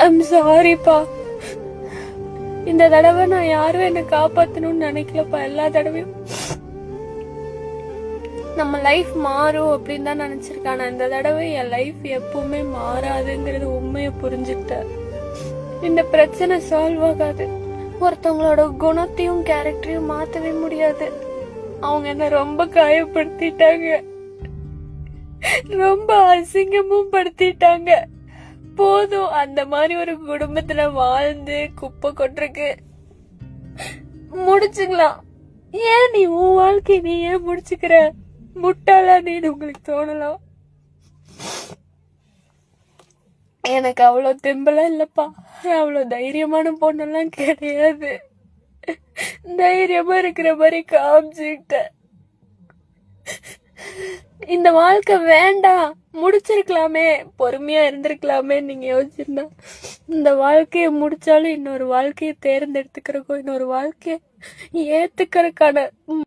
I'm சாரிப்பா. இந்த தடவை நான் யாரும் என்ன காப்பாத்தணும்னு நினைக்கலப்பா. எல்லா தடவையும் நம்ம லைஃப் மாறும் அப்படின்னு தான் நினைச்சிருக்கேன். ஆனா இந்த தடவை என் லைஃப் எப்பவுமே மாறாதுங்கிறது உண்மையை புரிஞ்சுக்கிட்டேன். இந்த பிரச்சனை சால்வ் ஆகாது. ஒருத்தவங்களோட குணத்தையும் கேரக்டரையும் மாத்தவே முடியாது. அவங்க என்ன ரொம்ப காயப்படுத்திட்டாங்க, ரொம்ப அசிங்கமும் படுத்திட்டாங்க. போதும், அந்த மாதிரி ஒரு குடும்பத்துல வாழ்ந்து குப்பை கொட்டுருக்கு. முடிச்சுக்கலாம். ஏன் நீ உன் வாழ்க்கை நீ ஏன் முடிச்சுக்கிற? முட்டாளா நீ உங்களுக்கு தோணலாம். எனக்கு அவ்வளவு தெம்பலாம் இல்லப்பா. அவ்வளவு தைரியமான பொண்ணெல்லாம் கிடையாது. தைரியமா இருக்கிற மாதிரி காமிச்சுக்கிட்டேன். இந்த வாழ்க்கை வேண்டாம், முடிச்சிருக்கலாமே, பொறுமையா இருந்திருக்கலாமே நீங்க யோசிச்சிருந்தா இந்த வாழ்க்கைய முடிச்சாலும் இன்னொரு வாழ்க்கைய தேர்ந்தெடுத்துக்கிறக்கோ இன்னொரு வாழ்க்கைய ஏத்துக்கிறதுக்கான